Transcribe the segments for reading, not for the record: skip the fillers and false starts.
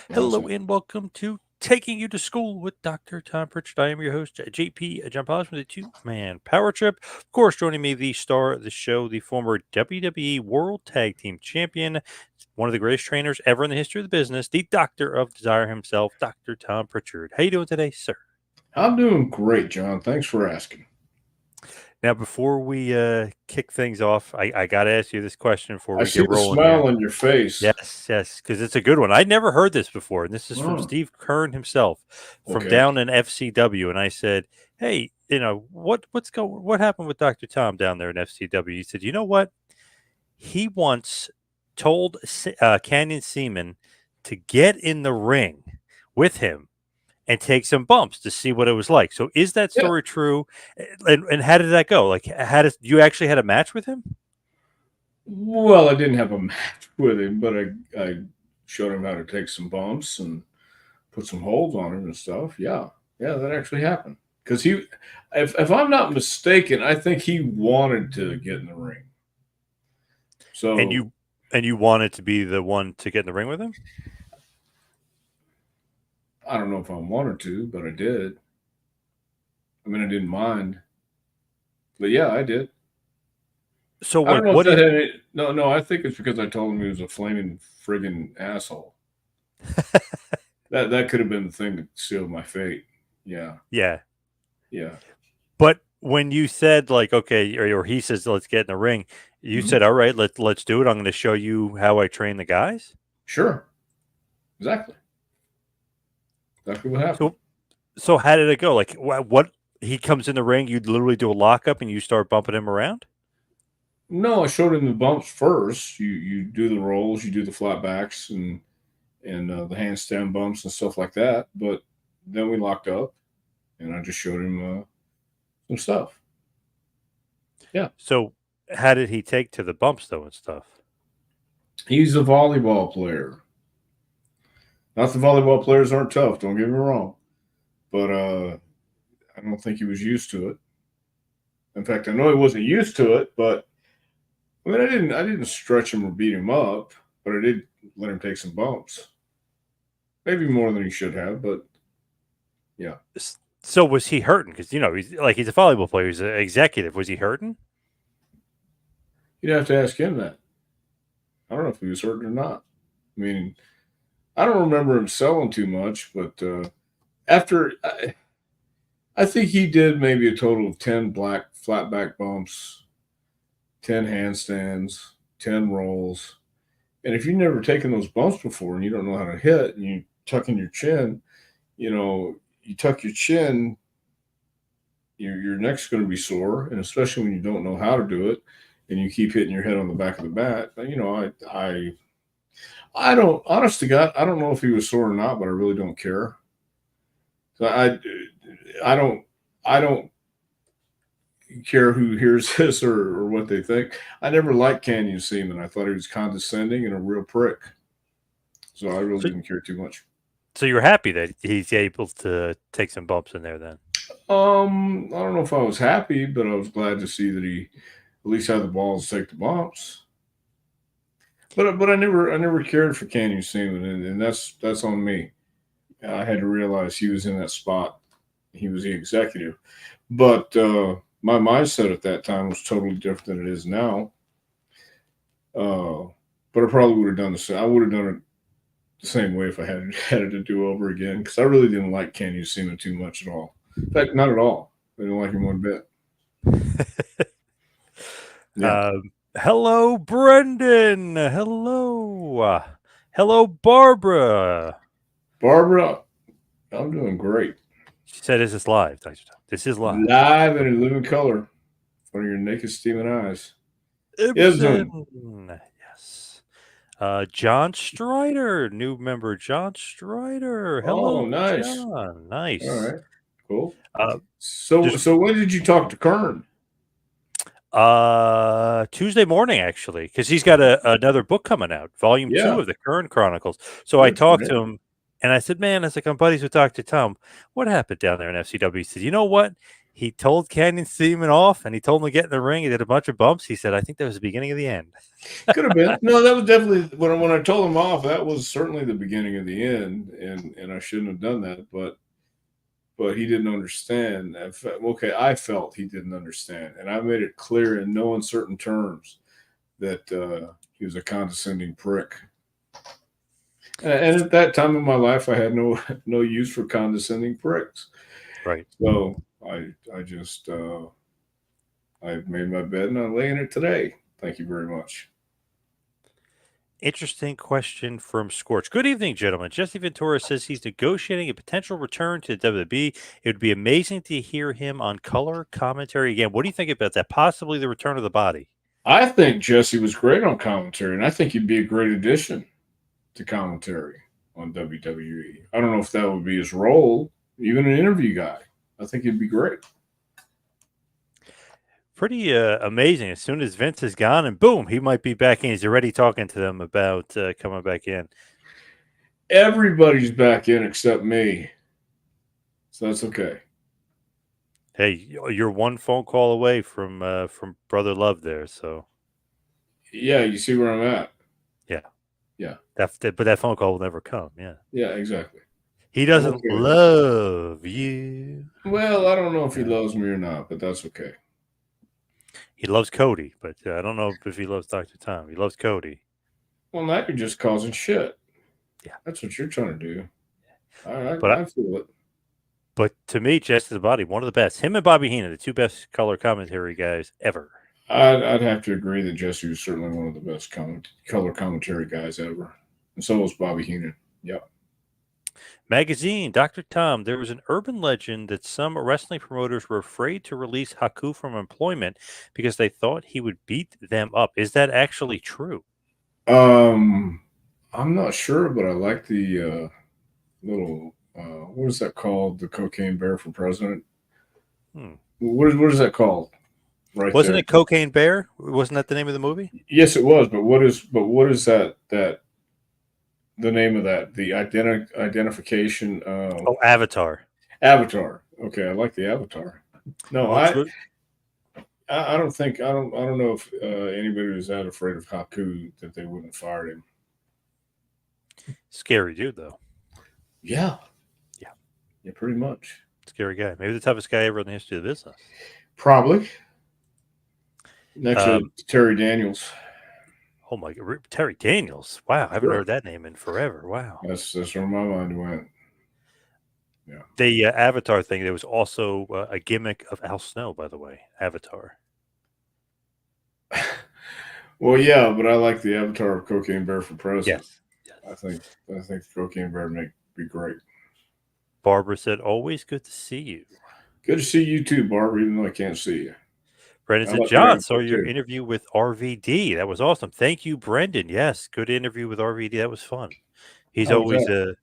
Hello Awesome. and welcome to Taking You to School with Dr. Tom Prichard. I am your host, JP John Paz from the Two Man Power Trip. Of course, joining me, the star of the show, the former WWE World Tag Team Champion, one of the greatest trainers ever in the history of the business, the Doctor of Desire himself, Dr. Tom Prichard. How you doing today, sir? I'm doing great, John. Thanks for asking. Now, before we kick things off, I got to ask you this question before I we see get the rolling here. smile on your face. Yes, because it's a good one. I'd never heard this before, and this is from Oh, Steve Kern himself, from okay. down in FCW. And I said, "Hey, what happened with Doctor Tom down there in FCW?" He said, "You know what? He once told Canyon Seaman to get in the ring with him and take some bumps to see what it was like. So, is that Yeah. story true? And how did that go? Like, you actually had a match with him? Well, I didn't have a match with him, but I showed him how to take some bumps and put some holds on him and stuff. Yeah. Yeah, that actually happened. Because if I'm not mistaken, I think he wanted to get in the ring. And So you wanted to be the one to get in the ring with him? I don't know if I wanted to, but I did. I mean, I didn't mind. But yeah, I did. So I don't like know if what that did had any, no, I think it's because I told him he was a flaming friggin' asshole. That could have been the thing that sealed my fate. Yeah, yeah. yeah. But when you said like okay or he says let's get in the ring, you Hmm. said all right, let's do it. I'm going to show you how I train the guys. Sure, exactly, exactly what happened. So so how did it go? Like what he comes in the ring, you literally do a lockup and you start bumping him around? No, I showed him the bumps first. You do the rolls, you do the flat backs, and the handstand bumps and stuff like that. But then we locked up, and I just showed him some stuff. Yeah, So how did he take to the bumps though and stuff? he's a volleyball player. Not the volleyball players aren't tough. Don't get me wrong, but I don't think he was used to it. In fact, I know he wasn't used to it, but I mean, I didn't stretch him or beat him up, but I did let him take some bumps. Maybe more than he should have, but yeah. So was he hurting? Because he's a volleyball player, he's an executive. Was he hurting? You'd have to ask him that. I don't know if he was hurt or not. I mean, I don't remember him selling too much, but after I think he did maybe a total of 10 black flat back bumps, 10 handstands, 10 rolls. And if you've never taken those bumps before and you don't know how to hit and you tuck in your chin, you tuck your chin, your neck's going to be sore, and especially when you don't know how to do it, and you keep hitting your head on the back of the bat. I don't. Honest to God, I don't know if he was sore or not, but I really don't care. So I don't, I don't care who hears this or what they think. I never liked Canyon Seaman. I thought he was condescending and a real prick. So I really So didn't care too much. so you're happy that he's able to take some bumps in there then? I don't know if I was happy, but I was glad to see that he at least had the balls to take the bumps. But I never cared for Canyon Seaman, and that's on me. I had to realize he was in that spot. He was the executive, but my mindset at that time was totally different than it is now. Uh, but I probably would have done the same. I would have done it the same way if I had it to do over again because I really didn't like Canyon Seaman too much at all. In fact, not at all. I didn't like him one bit. Yeah, Hello, Brendan. Hello. Hello, Barbara. Barbara, I'm doing great. She said, "This is live, Dr. Tom. This is live." Live and in living color in front of your naked steaming eyes. Ibsen. Ibsen. Yes. John Strider, new member, John Strider. Oh, Hello, nice. John. All Nice. right. Cool. Uh, So just so when did you talk to Kern? Tuesday morning actually, because he's got another book coming out, volume two Yeah. of the Current Chronicles. So I Good for talked to him. him and I said, "Man," I was like, "I'm buddies with Dr. Tom. What happened down there in FCW?" He said, "You know what? He told Canyon Seaman off, and he told him to get in the ring. He did a bunch of bumps. He said, "I think that was the beginning of the end." Could have been. No, that was definitely when I told him off. That was certainly the beginning of the end, and I shouldn't have done that. But he didn't understand. Okay, I felt he didn't understand, and I made it clear in no uncertain terms that he was a condescending prick. And at that time in my life, I had no use for condescending pricks. Right. So I just I made my bed and I lay in it today. Thank you very much. Interesting question from Scorch. Good evening, gentlemen. Jesse Ventura says he's negotiating a potential return to WWE. It would be amazing to hear him on color commentary again. What do you think about that? Possibly the return of the body. I think Jesse was great on commentary, and I think he'd be a great addition to commentary on WWE. I don't know if that would be his role, even an interview guy. I think he'd be great. Pretty amazing. As soon as Vince is gone, and boom, he might be back in. He's already talking to them about coming back in. Everybody's back in except me, so that's okay. Hey, you're one phone call away from Brother Love there. So Yeah, you see where I'm at. yeah, Yeah, but that phone call will never come. Yeah, yeah, exactly. he I'm doesn't okay with that. love you. Well, I don't know if he Yeah. loves me or not, but that's okay. He loves Cody, but I don't know if he loves Dr. Tom. He loves Cody. Well, now you're just causing shit. Yeah. That's what you're trying to do. But I feel it. but to me, Jess to the Body, one of the best. Him and Bobby Heenan, the two best color commentary guys ever. I'd have to agree that Jesse was certainly one of the best color commentary guys ever. And so was Bobby Heenan. Yep. Magazine, Dr. Tom, there was an urban legend that some wrestling promoters were afraid to release Haku from employment because they thought he would beat them up. Is that actually true? I'm not sure, but I like the little what is that called? The cocaine bear for president. Hmm. What is that called? Right Wasn't there. it Cocaine Bear? Wasn't that the name of the movie? Yes, it was. But what is that the name of that? The identification Oh, Avatar. avatar. Okay, I like the avatar. No, What's it? I don't think I don't know if anybody was that afraid of Haku that they wouldn't have fired him. Scary dude, though. Yeah, Yeah. yeah, pretty much. Scary guy. Maybe the toughest guy ever in the history of the business. Probably next to Terry Daniels. Oh my God, Terry Daniels. Wow, I haven't Sure. heard that name in forever. Wow. That's where my mind went. Yeah. The Avatar thing, there was also a gimmick of Al Snow, by the way. Avatar. Well, yeah, but I like the avatar of Cocaine Bear for president. Yes. I think Cocaine Bear would be great. Barbara said, always good to see you. Good to see you too, Barbara, even though I can't see you. Brendan I said, like John, your saw avatar your too. interview with RVD. That was awesome. Thank you, Brendan. Yes, good interview with RVD. That was fun. He's How was always that?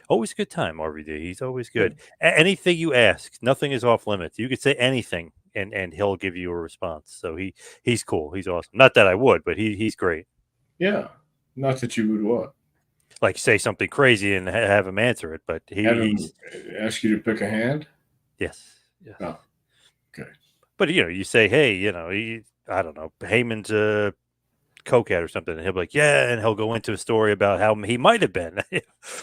always a good time, RVD. He's always good. Good. Anything you ask, nothing is off limits. You could say anything and he'll give you a response. So he's cool. He's awesome. Not that I would, but he's great. Yeah. Not that you would what? Like say something crazy and have him answer it, but Have him he's ask you to pick a hand? yes. Yes. Oh, okay. But you say, hey, I don't know, Heyman's a cokehead or something, and he'll be like, yeah, and he'll go into a story about how he might have been,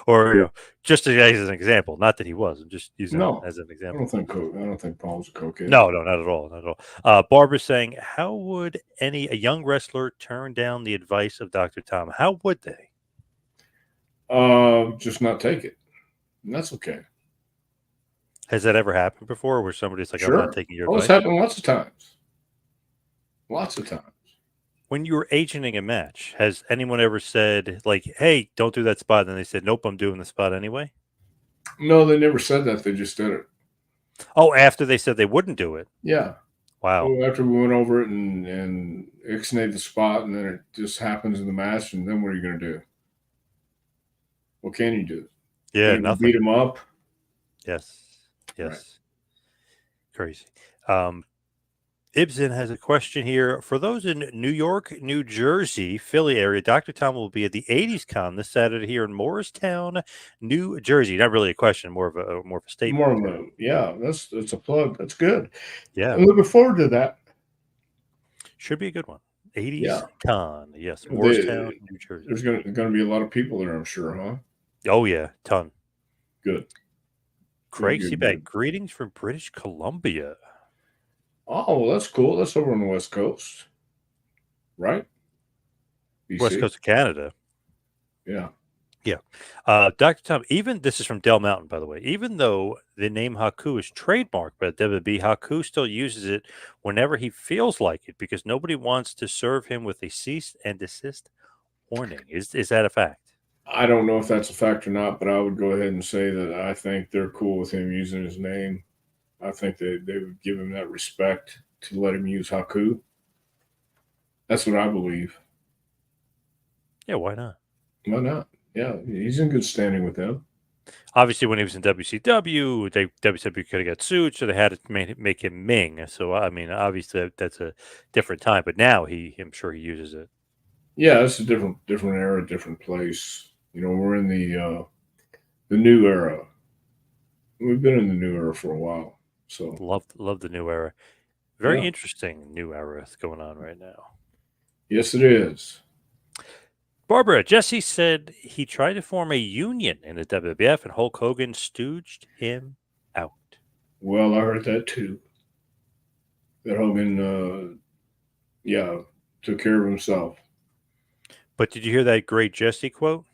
or just as an example, not that he was, I'm just using it No, as an I don't example. think Paul's a cokehead. No, not at all, not at all. Barbara's saying, how would a young wrestler turn down the advice of Dr. Tom? How would they? Just not take it. And that's okay. Has that ever happened before, where somebody's like, I'm not Sure. taking your Oh, it's advice? happened lots of times. Lots of times. When you were agenting a match, has anyone ever said like, "Hey, don't do that spot"? And they said, "Nope, I'm doing the spot anyway." No, they never said that. They just did it. Oh, after they said they wouldn't do it. Yeah. Wow. Well, after we went over it and ixnayed the spot, and then it just happens in the match, and then what are you going to do? What can you do? Yeah, Can you beat nothing. him up? Yes. Yes. Right. Crazy. Ibsen has a question here. For those in New York, New Jersey, Philly area, Dr. Tom will be at the 80s Con this Saturday here in Morristown, New Jersey. Not really a question, more of a statement More of there. a yeah. That's a plug. That's good. Yeah, I'm looking forward to that. should be a good one. 80s Yeah. Con, yes, Morristown, They, New Jersey. there's gonna be a lot of people there. I'm sure, huh? Oh yeah, ton. Good. Good. Craig Good. Seaback, Good. greetings from British Columbia. Oh, well, that's cool. That's over on the West Coast, right? West BC. Coast of Canada. Yeah. Yeah. Dr. Tom, even this is from Del Mountain, by the way. Even though the name Haku is trademarked by the WWE, Haku still uses it whenever he feels like it because nobody wants to serve him with a cease and desist warning. Is that a fact? I don't know if that's a fact or not, but I would go ahead and say that I think they're cool with him using his name. I think they would give him that respect to let him use Haku. That's what I believe. Yeah, why not? Why not? Yeah, he's in good standing with them. Obviously, when he was in WCW, WCW could have got sued, so they had to make him Ming. So, I mean, obviously that's a different time, but now I'm sure he uses it. Yeah, it's a different era, different place. You know, we're in the new era. We've been in the new era for a while. So Love the new era. Very yeah, interesting new era that's going on right now. yes, it is. Barbara, Jesse said he tried to form a union in the WWF and Hulk Hogan stooged him out. Well, I heard that too. That Hogan, yeah, took care of himself. But did you hear that great Jesse quote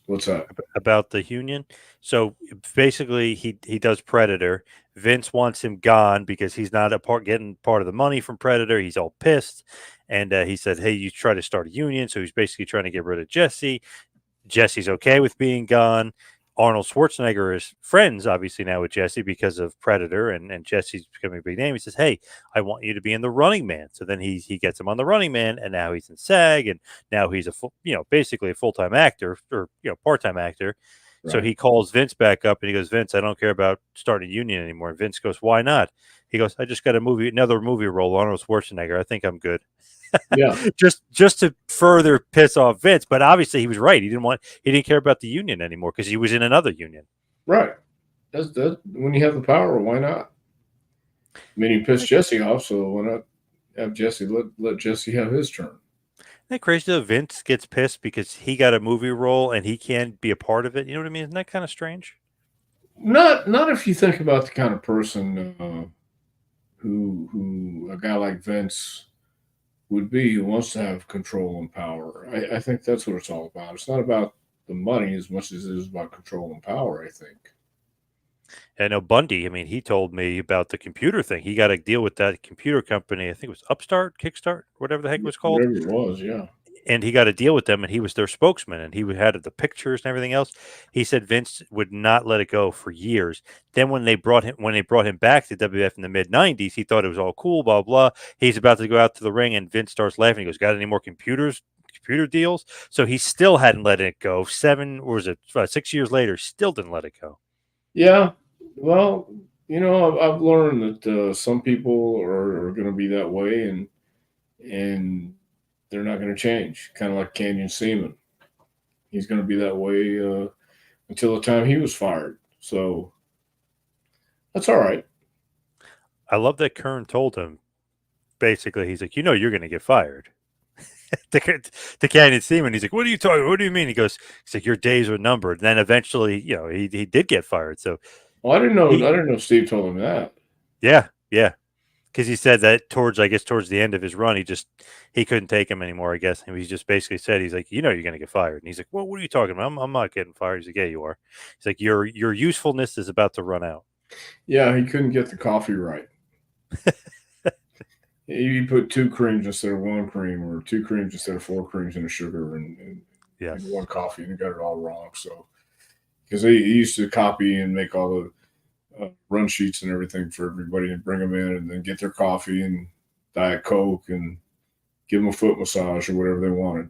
What's that? about the union? So basically, he does Predator. Vince wants him gone because he's not getting part of the money from Predator. He's all pissed, and he said, "Hey, you try to start a union." So he's basically trying to get rid of Jesse. Jesse's okay with being gone. Arnold Schwarzenegger is friends, obviously, now with Jesse because of Predator, and Jesse's becoming a big name. He says, "Hey, I want you to be in the Running Man." So then he gets him on the Running Man, and now he's in SAG, and now he's basically a full time actor or part time actor. So Right. he calls Vince back up, and he goes, "Vince, I don't care about starting a union anymore." And Vince goes, "Why not?" He goes, "I just got another movie role, Arnold Schwarzenegger. I think I'm good." Yeah. just to further piss off Vince, but obviously he was right. He didn't care about the union anymore because he was in another union. Right. That's that. When you have the power, why not? I mean, he pissed Jesse off, so why not have Jesse let Jesse have his turn? Isn't that crazy that Vince gets pissed because he got a movie role and he can't be a part of it? You know what I mean? Isn't that kind of strange? Not if you think about the kind of person who a guy like Vince would be, who wants to have control and power. I think that's what it's all about. It's not about the money as much as it is about control and power. I think. I know Bundy. I mean, he told me about the computer thing. He got to deal with that computer company. I think it was Upstart, Kickstart, whatever the heck it was called. Whatever it was, yeah. And he got to deal with them, and he was their spokesman, and he had the pictures and everything else. He said Vince would not let it go for years. Then when they brought him back to WF in the mid '90s, he thought it was all cool, blah blah. He's about to go out to the ring, and Vince starts laughing. He goes, "Got any more computer deals?" So he still hadn't let it go. 6 years later, still didn't let it go. Yeah. Well, I've learned that some people are going to be that way, and they're not going to change. Kind of like Canyon Seaman. He's going to be that way until the time he was fired. So that's all right. I love that Kern told him. Basically, he's like, you're going to get fired. to Canyon Seaman, he's like, "What are you talking? What do you mean?" He's like, "Your days are numbered." And then eventually, he did get fired. So Well, I didn't know. he, I didn't know Steve told him that. yeah, because he said that towards the end of his run, he couldn't take him anymore. I guess and he just basically said, he's like, "You're going to get fired." And he's like, "Well, what are you talking about? I'm not getting fired." He's like, "Yeah, you are." He's like, "Your usefulness is about to run out." Yeah, he couldn't get the coffee right. He put two creams instead of one cream, or two creams instead of four creams and a sugar, and Yes. one coffee, and he got it all wrong. So, because he used to copy and make all the run sheets and everything for everybody, and bring them in, and then get their coffee and Diet Coke, and give them a foot massage or whatever they wanted.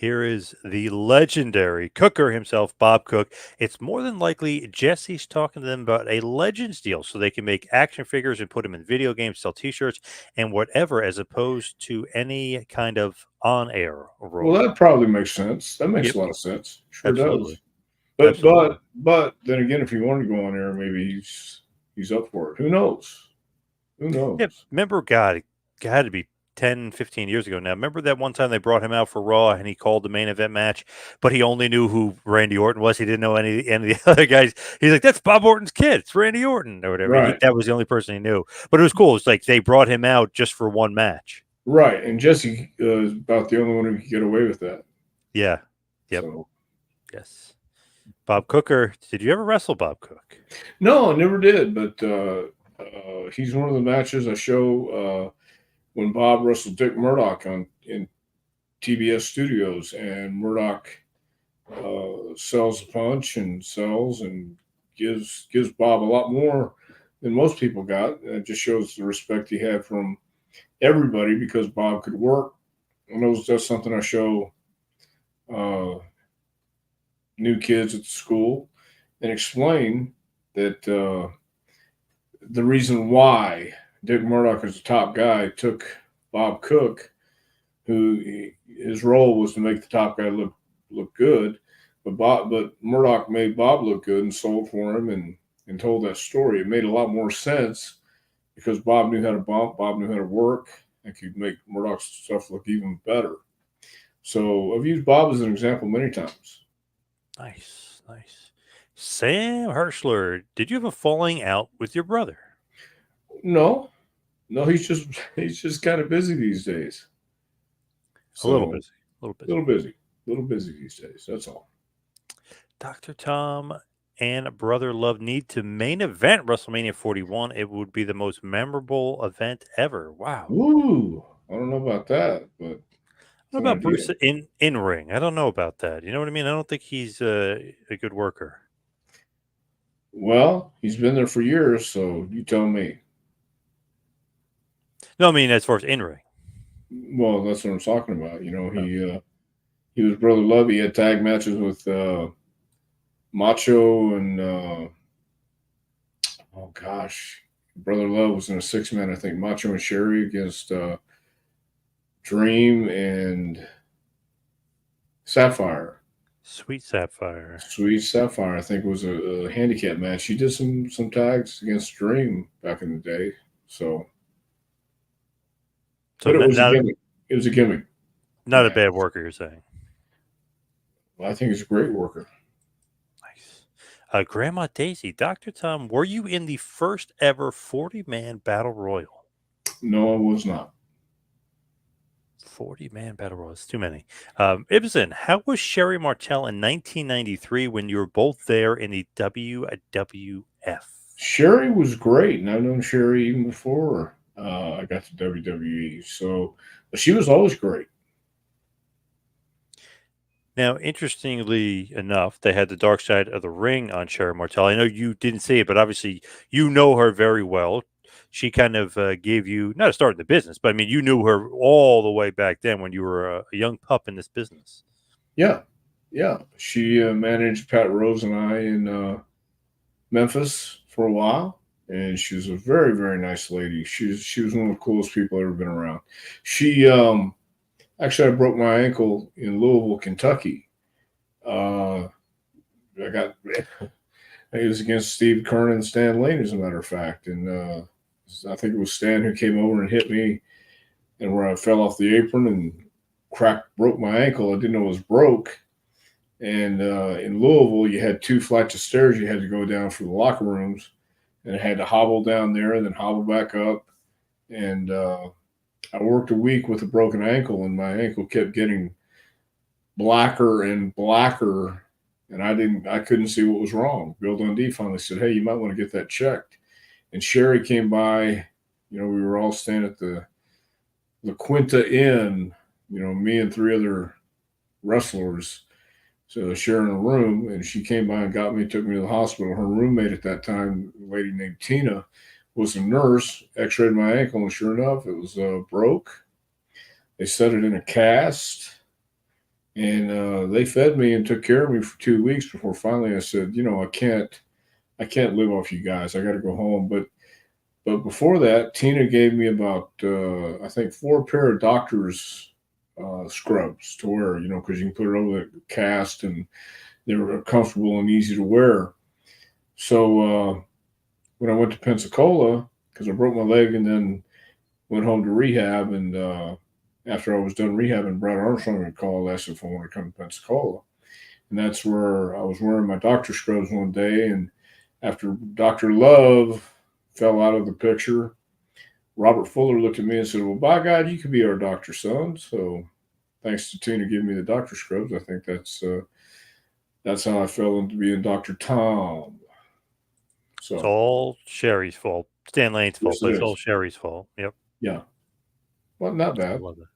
Here is the legendary cooker himself, Bob Cook. It's more than likely Jesse's talking to them about a Legends deal so they can make action figures and put them in video games, sell t shirts, and whatever, as opposed to any kind of on air Well, role. that probably makes sense. That makes Yep, a lot of sense. Sure absolutely. does. But Absolutely. but but then again, if you want to go on air, maybe he's up for it. Who knows? Who Yeah, knows? remember, God, it had to be 10, 15 years ago now. Remember that one time they brought him out for Raw and he called the main event match, but he only knew who Randy Orton was. He didn't know any of the other guys. He's like, that's Bob Orton's kid. It's Randy Orton or whatever. Right, That was the only person he knew. But it was cool. It's like they brought him out just for one match. right. And Jesse is about the only one who can get away with that. Yeah. Yep. So Yes. Bob Cooker. Did you ever wrestle Bob Cook? no, I never did. But he's one of the matches I show when Bob wrestled Dick Murdoch on in TBS Studios, and Murdoch sells a punch and sells and gives Bob a lot more than most people got. And it just shows the respect he had from everybody because Bob could work. And that's something I show uh, new kids at the school and explain that the reason why Dick Murdoch is the top guy took Bob Cook, who his role was to make the top guy look good, but Murdoch made Bob look good and sold for him and told that story. It made a lot more sense because Bob knew how to bump, Bob knew how to work, and could make Murdoch's stuff look even better. So I've used Bob as an example many times. Nice. Nice. Sam Hirschler. Did you have a falling out with your brother? No, no, he's just kind of busy these days. A little So busy. A little a busy. little busy these days. That's all. Dr. Tom and Brother Love need to main event WrestleMania 41. It would be the most memorable event ever. Wow. Ooh, I don't know about that, but it's What an about idea. Bruce in ring? I don't know about that. You know what I mean? I don't think he's a good worker. Well, he's been there for years, so you tell me. No, I mean as far as in ring. Well, that's what I'm talking about. Oh, He was Brother Love. He had tag matches with Macho and oh gosh, Brother Love was in a 6-man. I think Macho and Sherri against Dream and Sapphire. Sweet Sapphire. Sweet Sapphire, I think, was a handicap match. He did some tags against Dream back in the day. So, So but it not was a not, gimmick. It was a gimmick not a match. bad worker, you're saying. Well, I think he's a great worker. Nice. Grandma Daisy, Dr. Tom, were you in the first ever 40-man battle royal? No, I was not. 40-man battle royal. It's too many. Ibsen, how was Sherri Martel in 1993 when you were both there in the WWF? Sherri was great, and I've known Sherri even before I got to WWE. So, but she was always great. Now, interestingly enough, they had the Dark Side of the Ring on Sherri Martel. I know you didn't see it, but obviously you know her very well. She kind of gave you not a start in the business, but I mean, you knew her all the way back then when you were a young pup in this business. Yeah, yeah. She managed Pat Rose and I in Memphis for a while, and she was a very very nice lady. She was one of the coolest people I've ever been around. She actually I broke my ankle in Louisville, Kentucky. Uh, I got it was against Steve Kern and Stan Lane, as a matter of fact, and I think it was Stan who came over and hit me, and where I fell off the apron and broke my ankle. I didn't know it was broke. And in Louisville, you had 2 flights of stairs you had to go down for the locker rooms, and I had to hobble down there and then hobble back up. And I worked a week with a broken ankle, and my ankle kept getting blacker and blacker, and I couldn't see what was wrong. Bill Dundee finally said, "Hey, you might want to get that checked." And Sherri came by. We were all staying at the Quinta Inn. Me and 3 other wrestlers. So sharing a room, and she came by and got me, took me to the hospital. Her roommate at that time, a lady named Tina, was a nurse, x-rayed my ankle, and sure enough, it was broke. They set it in a cast, and they fed me and took care of me for 2 weeks before finally I said, I can't live off you guys. I got to go home. But before that, Tina gave me about I think 4 pair of doctors scrubs to wear. Because you can put it over the cast and they were comfortable and easy to wear. So when I went to Pensacola, because I broke my leg and then went home to rehab, and after I was done rehabbing, Brad Armstrong had called, asked if I wanted to come to Pensacola, and that's where I was wearing my doctor scrubs one day, and after Dr. Love fell out of the picture, Robert Fuller looked at me and said, "Well, by God, you could be our doctor, son." So thanks to Tina giving me the doctor scrubs, I think that's how I fell into being Dr. Tom. It's So all Sherri's fault. Stan Lane's fault, yes, but it it's all is. Sherri's fault. Yep. Yeah, well, not I bad. love that.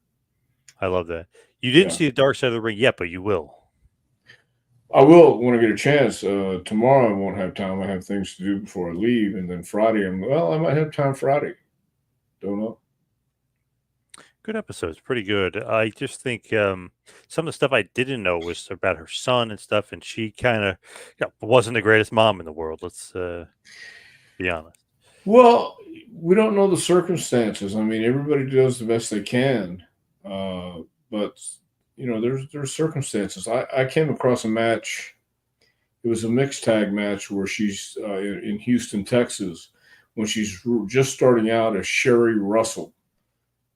I love that. You didn't Yeah. see the Dark Side of the Ring yet, but you will. I will when I get a chance. Tomorrow I won't have time. I have things to do before I leave, and then Friday, I might have time Friday. Don't know. Good episodes, pretty good. I just think some of the stuff I didn't know was about her son and stuff, and she kind of wasn't the greatest mom in the world. Let's be honest. Well, we don't know the circumstances. I mean, everybody does the best they can, but there's circumstances. I came across a match. It was a mixed tag match where she's in Houston, Texas, when she's just starting out as Sherri Russell,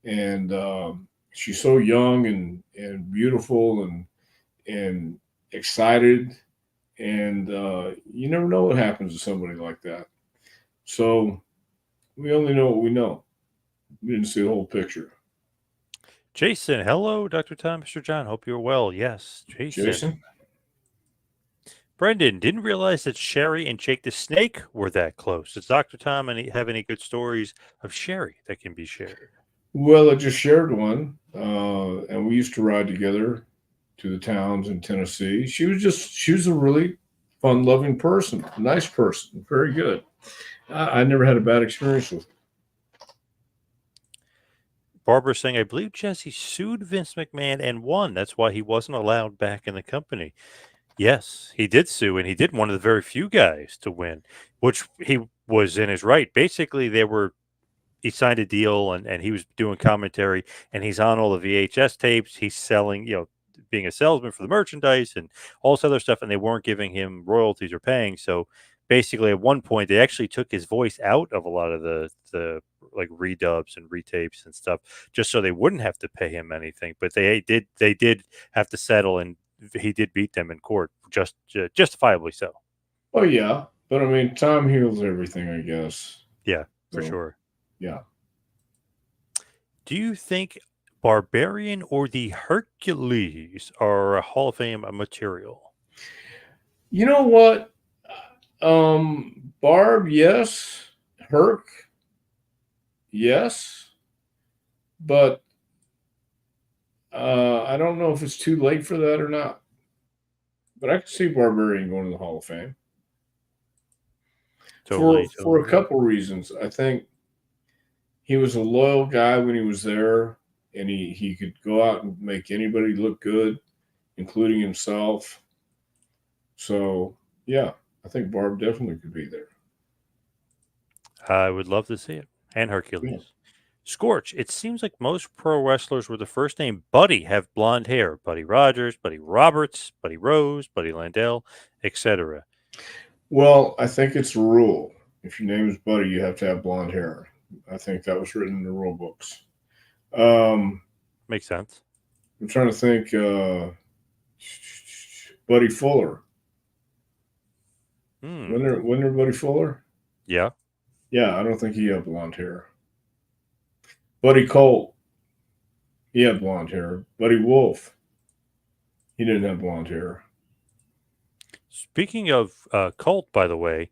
and she's so young and beautiful and excited, and you never know what happens to somebody like that. So we only know what we know. We didn't see the whole picture. Jason, hello, Dr. Tom, Mr. John. Hope you're well. Yes, Jason. Jason? Brendan, didn't realize that Sherri and Jake the Snake were that close. Does Dr. Tom have any good stories of Sherri that can be shared? Well, I just shared one, and we used to ride together to the towns in Tennessee. She was a really fun loving person, a nice person, very good. I never had a bad experience with her. Barbara saying, I believe Jesse sued Vince McMahon and won. That's why he wasn't allowed back in the company. Yes, he did sue, and he did one of the very few guys to win, which he was in his right. Basically, he signed a deal and he was doing commentary and he's on all the VHS tapes. He's selling, being a salesman for the merchandise and all this other stuff. And they weren't giving him royalties or paying. So basically at one point they actually took his voice out of a lot of the like redubs and retapes and stuff just so they wouldn't have to pay him anything. But they did have to settle, and he did beat them in court, justifiably so. Oh, yeah. But I mean, time heals everything, I guess. Yeah, for So, sure. yeah. Do you think Barbarian or the Hercules are a Hall of Fame material? You know what? Barb, yes. Herc, yes. But I don't know if it's too late for that or not. But I can see Barbarian going to the Hall of Fame Totally, for totally a agree. couple reasons. I think he was a loyal guy when he was there, and he could go out and make anybody look good, including himself. So yeah, I think Barb definitely could be there. I would love to see it. And Yeah. Hercules. Scorch, it seems like most pro wrestlers with the first name Buddy have blonde hair. Buddy Rogers, Buddy Roberts, Buddy Rose, Buddy Landell, etc. Well, I think it's a rule. If your name is Buddy, you have to have blonde hair. I think that was written in the rule books. Um, Makes sense. I'm trying to think. Buddy Fuller. Hmm. Wasn't there Buddy Fuller? Yeah. Yeah, I don't think he had blonde hair. Buddy Colt. He had blonde hair. Buddy Wolf. He didn't have blonde hair. Speaking of Colt, by the way,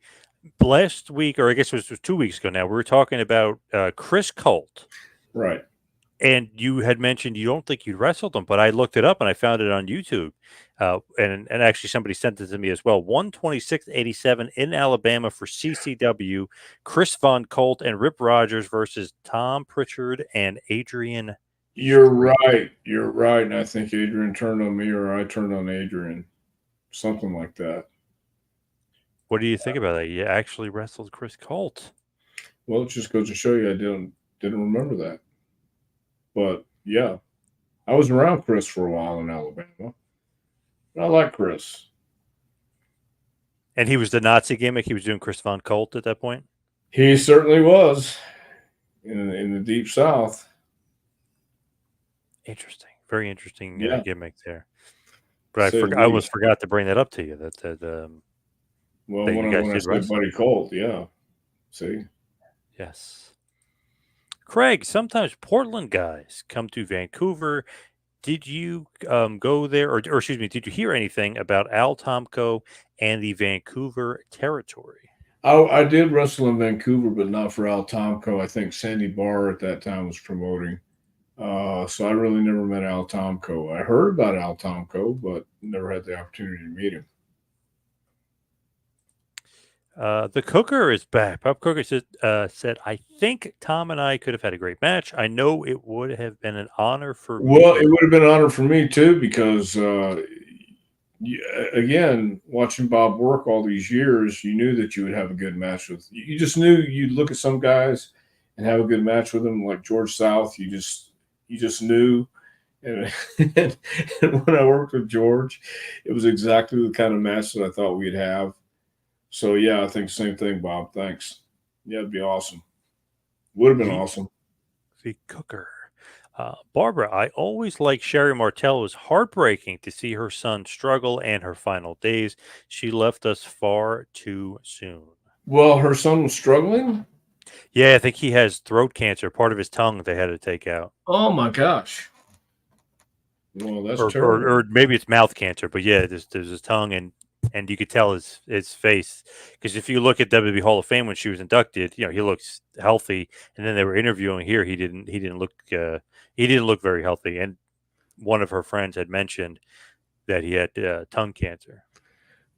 last week, or I guess it was 2 weeks ago now, we were talking about Chris Colt. Right. And you had mentioned you don't think you wrestled him, but I looked it up and I found it on YouTube. And actually somebody sent it to me as well. 126.87 in Alabama for CCW. Chris Von Colt and Rip Rogers versus Tom Prichard and Adrian You're right. You're right. And I think Adrian turned on me, or I turned on Adrian, something like that. What do you think about that? You actually wrestled Chris Colt. Well, it just goes to show you I didn't remember that. But yeah, I was around Chris for a while in Alabama. I like Chris. And he was the Nazi gimmick. He was doing Chris Von Colt at that point. He certainly was in the deep South. Interesting. Very interesting Yeah, gimmick there. to But say the I almost least. forgot to bring that up to you Well, that you guys when I did said wrestle. Buddy Colt, yeah. See, Yes. Craig, sometimes Portland guys come to Vancouver. Did you go there, or excuse me, did you hear anything about Al Tomko and the Vancouver territory? I did wrestle in Vancouver, but not for Al Tomko. I think Sandy Barr at that time was promoting. So I really never met Al Tomko. I heard about Al Tomko, but never had the opportunity to meet him. The Cooker is back. Bob Cooker said, I think Tom and I could have had a great match. I know it would have been an honor for Well, it me. would have been an honor for me too, because again, watching Bob work all these years, you knew that you would have a good match with. You just knew you'd look at some guys and have a good match with them, like George South. You just knew. And, and when I worked with George, it was exactly the kind of match that I thought we'd have. So yeah, I think same thing, Bob. Thanks. Yeah, it'd be awesome. Would have been The, awesome. the Cooker. Barbara, I always liked Sherri Martel. It was heartbreaking to see her son struggle and her final days. She left us far too soon. Well, her son was struggling. Yeah, I think he has throat cancer. Part of his tongue they had to take out. Oh my gosh. Well, that's Or terrible. maybe it's mouth cancer, but yeah, there's his tongue and you could tell his face because if you look at WWE Hall of Fame when she was inducted, he looks healthy, and then they were interviewing here, he didn't look very healthy, and one of her friends had mentioned that he had tongue cancer.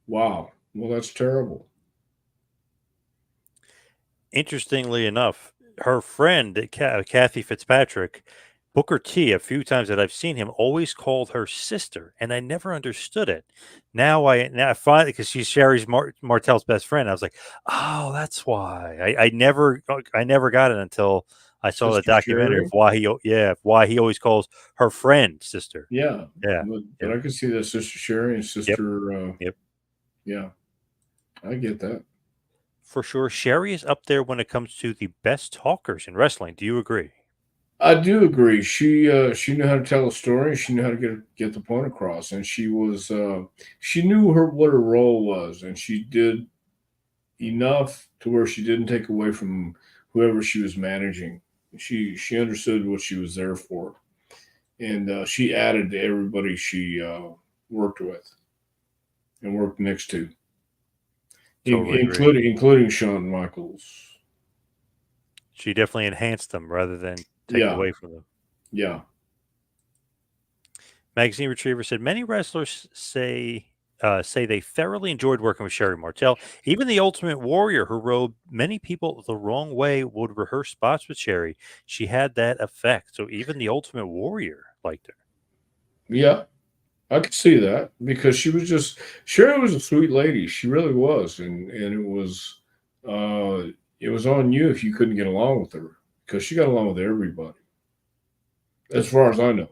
Wow. Well, that's terrible. Interestingly enough, her friend Kathy Fitzpatrick, Booker T, a few times that I've seen him, always called her sister, and I never understood it. Now I finally, because she's Martel's best friend. I was like, oh, that's why. I never got it until I saw the Sister documentary of Sherry. why he always calls her friend sister. Yeah. Yeah. But Yep. I could see that Sister Sherry and Yep. Sister Yep. yeah, I get that. For sure. Sherry is up there when it comes to the best talkers in wrestling. Do you agree? I do agree. She knew how to tell a story. She knew how to get the point across, and she knew what her role was, and she did enough to where she didn't take away from whoever she was managing. She understood what she was there for, and she added to everybody she worked with and worked next to, Totally agree. including Shawn Michaels. She definitely enhanced them rather than take Yeah, away from them. yeah. Magazine Retriever said many wrestlers say they thoroughly enjoyed working with Sherri Martel. Even the Ultimate Warrior, who rode many people the wrong way, would rehearse spots with Sherri. She had that effect. So even the Ultimate Warrior liked her. Yeah, I could see that because Sherry was a sweet lady. She really was, and it was on you if you couldn't get along with her because she got along with everybody, as far as I know.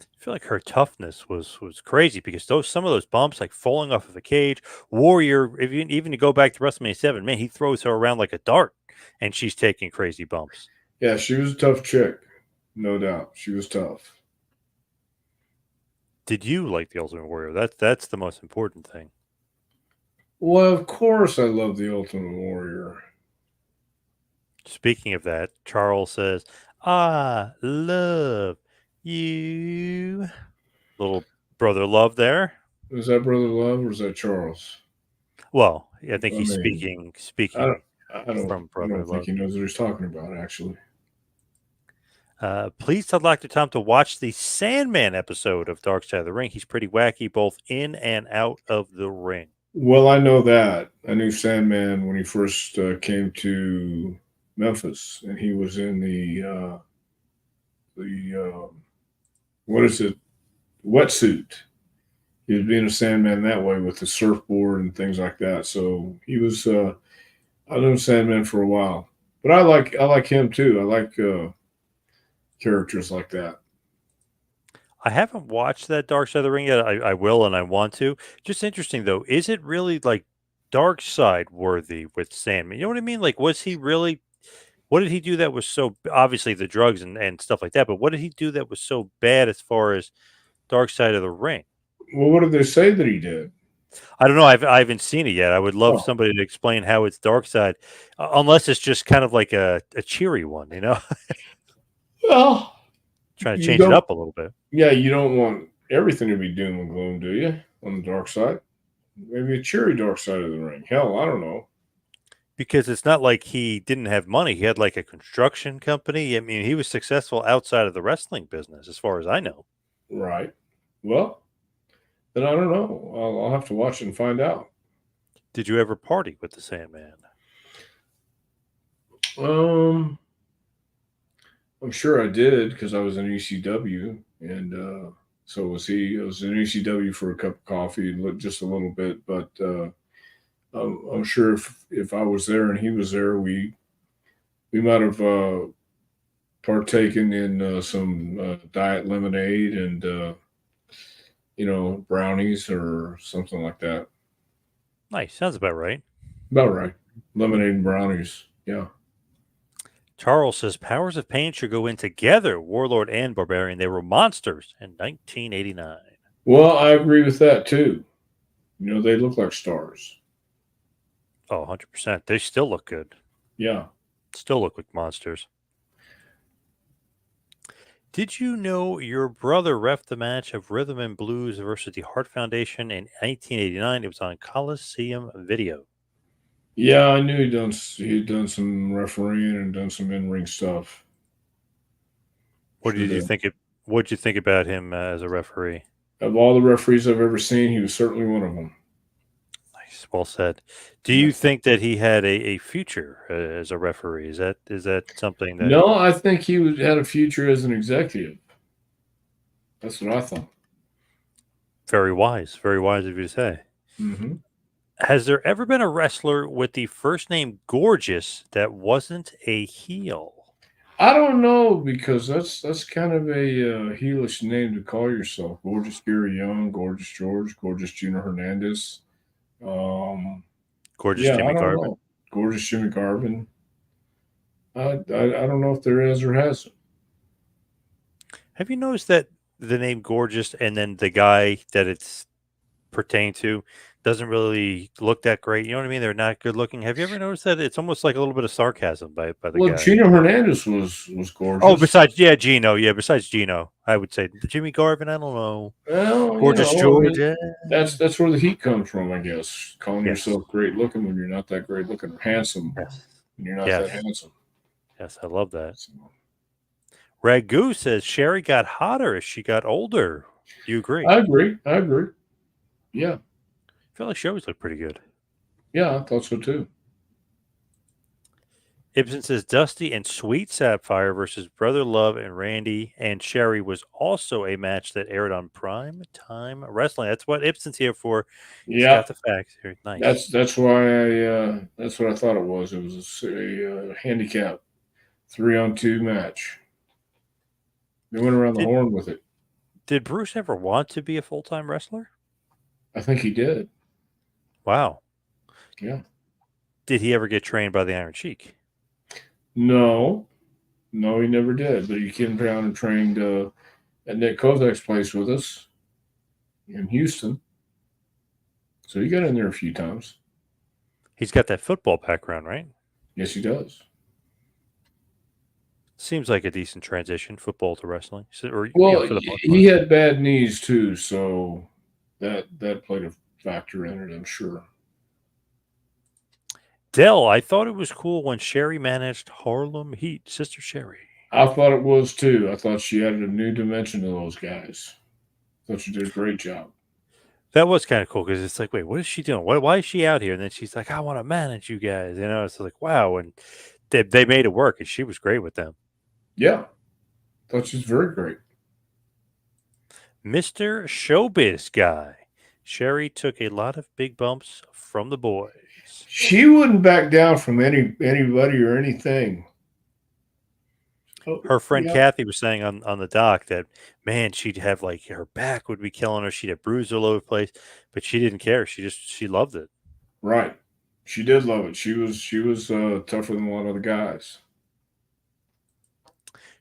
I feel like her toughness was crazy because some of those bumps, like falling off of a cage, Warrior, if you, even to go back to WrestleMania 7, man, he throws her around like a dart, and she's taking crazy bumps. Yeah, she was a tough chick, no doubt. She was tough. Did you like the Ultimate Warrior? That's the most important thing. Well, of course, I love the Ultimate Warrior. Speaking of that, Charles says, "I love you." Little brother love there. Is that Brother Love or is that Charles? Well, I think I he's mean, I don't, speaking I don't, from I brother don't think love. he knows what he's talking about. Actually, Please tell Dr. Tom to watch the Sandman episode of Dark Side of the Ring. He's pretty wacky, both in and out of the ring. well, I know that. I knew Sandman when he first came to Memphis, and he was in what is it, wetsuit. He was being a Sandman that way with the surfboard and things like that. So he was. I knew Sandman for a while, but I like him too. I like characters like that. I haven't watched that Dark Side of the Ring yet. I will and I want to. Just interesting though, is it really like Dark Side worthy with Sandman? You know what I mean? Like, was he really? What did he do that was so obviously the drugs and stuff like that? But what did he do that was so bad as far as Dark Side of the Ring? Well, what did they say that he did? I don't know. I haven't seen it yet. I would love Oh, somebody to explain how it's Dark Side, unless it's just kind of like a cheery one, well, trying to you change it don't. up a little bit. Yeah, you don't want everything to be doom and gloom, do you? On the dark side, maybe a cheery dark side of the ring. Hell, I don't know. Because it's not like he didn't have money. He had like a construction company. I mean, he was successful outside of the wrestling business, as far as I know. Right. Well, then I don't know. I'll have to watch it and find out. Did you ever party with the Sandman? Um, I'm sure I did because I was in ECW, and so was he. I was in ECW for a cup of coffee and just a little bit, but I'm sure if I was there and he was there, we might have partaken in some diet lemonade and brownies or something like that. Nice. Sounds about right. About right. Lemonade and brownies. Yeah. Charles says Powers of Pain should go in together, Warlord and Barbarian. They were monsters in 1989. Well, I agree with that too. They look like stars. Oh, 100%. They still look good. Yeah. Still look like monsters. Did you know your brother ref the match of Rhythm and Blues versus the Hart Foundation in 1989? It was on Coliseum Video. Yeah, I knew he'd done some refereeing and done some in ring stuff. What Sure did you did. think? What did you think about him as a referee? Of all the referees I've ever seen, he was certainly one of them. Nice, well said. Do Yeah. you think that he had a future as a referee? Is that something that No, I think had a future as an executive. That's what I thought. very wise of you to say? Hmm. Has there ever been a wrestler with the first name Gorgeous that wasn't a heel? I don't know because that's kind of a heelish name to call yourself. Gorgeous Gary Young, Gorgeous George, Gorgeous Junior Hernandez. Um, Gorgeous yeah, I Jimmy don't Garvin. know. Gorgeous Jimmy Garvin. I don't know if there is or hasn't. Have you noticed that the name Gorgeous and then the guy that it's pertained to doesn't really look that great? You know what I mean? They're not good looking. Have you ever noticed that? It's almost like a little bit of sarcasm by the Well, guy. Gino Hernandez was Oh, gorgeous. besides, yeah, Gino. Yeah, besides Gino, I would say Jimmy Garvin. I don't know. Well, Gorgeous I George. mean, that's where the heat comes from, I guess. Calling Yes. yourself great looking when you're not that great looking, or handsome Yes. when you're not that Yes. handsome. Yes. I love that. So, Ragu says Sherri got hotter as she got older. Do you agree? I agree. I agree. Yeah, I feel like she always looked pretty good. yeah, I thought so too. Ibsen says Dusty and Sweet Sapphire versus Brother Love and Randy and Sherri was also a match that aired on Prime Time Wrestling. That's what Ibsen's here for. He's Yeah, got the facts here. Nice. that's why that's what I thought it was. It was a handicap 3-on-2 match. They went around the Did horn with it. did Bruce ever want to be a full time wrestler? I think he did. Wow. Yeah. Did he ever get trained by the Iron Sheik? No, no, he never did. But he came down and trained at Nick Kozak's place with us in Houston. So he got in there a few times. He's got that football background, right? Yes, he does. Seems like a decent transition, football to wrestling, or Well, for the most he part. had bad knees too, so that played a factor in it, I'm sure. Dell, I thought it was cool when Sherri managed Harlem Heat, Sister Sherri. I thought it was too. I thought she added a new dimension to those guys. I thought she did a great job. That was kind of cool because it's like, wait, what is she doing? Why is she out here? And then she's like, I want to manage you guys. It's like, wow. And they made it work, and she was great with them. Yeah, thought she was very great. Mr. Showbiz Guy. Sherri took a lot of big bumps from the boys. She wouldn't back down from anybody or anything. Oh, Her friend yeah, Kathy was saying on the doc that, man, she'd have like her back would be killing her. She'd have bruises all over the place, but she didn't care. She loved it. right. She did love it. She was tougher than a lot of the guys.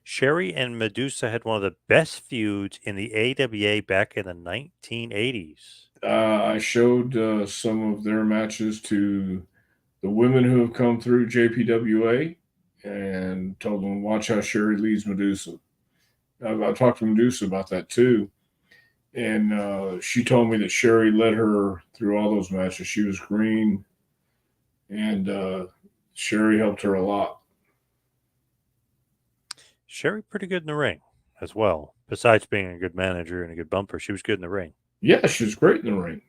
Sherri and Medusa had one of the best feuds in the AWA back in the 1980s. I showed some of their matches to the women who have come through JPWA and told them, watch how Sherri leads Medusa. I talked to Medusa about that too. And she told me that Sherri led her through all those matches. She was green, and Sherri helped her a lot. Sherri pretty good in the ring as well. Besides being a good manager and a good bumper, she was good in the ring. Yeah, she was great in the ring.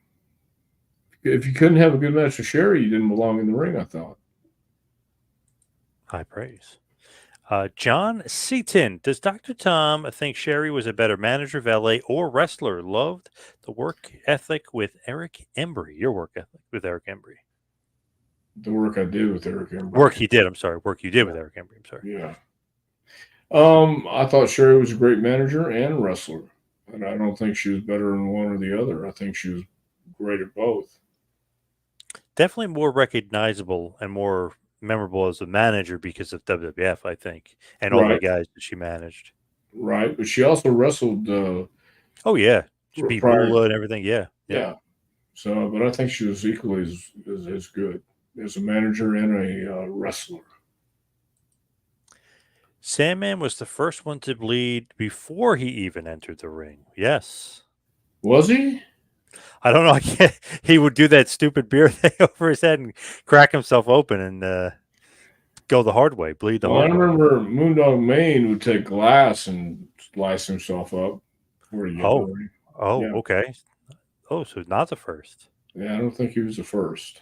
If you couldn't have a good match with Sherri, you didn't belong in the ring, I thought. High praise. John Seaton. Does Dr. Tom think Sherri was a better manager, valet, or wrestler? Loved the work ethic with Eric Embry. Your work ethic with Eric Embry. The work I did with Eric Embry. Work he did. I'm sorry. Work you did with Eric Embry. I'm sorry. Yeah. I thought Sherri was a great manager and wrestler, and I don't think she was better in one or the other. I think she was great at both. Definitely more recognizable and more memorable as a manager because of WWF, I think, and all the Right, guys that she managed. right. But she also wrestled Oh yeah, she beat prior. Moolah and everything. Yeah, yeah. Yeah. So, but I think she was equally as good as a manager and a wrestler. Sandman was the first one to bleed before he even entered the ring. Yes. Was he? I don't know. I can't, he would do that stupid beer thing over his head and crack himself open and go the hard way, bleed the Well, I hard way. remember Moondog Maine would take glass and slice himself up before he get in the Oh, ring. oh, Yeah. okay. Oh, so not the first. Yeah, I don't think he was the first.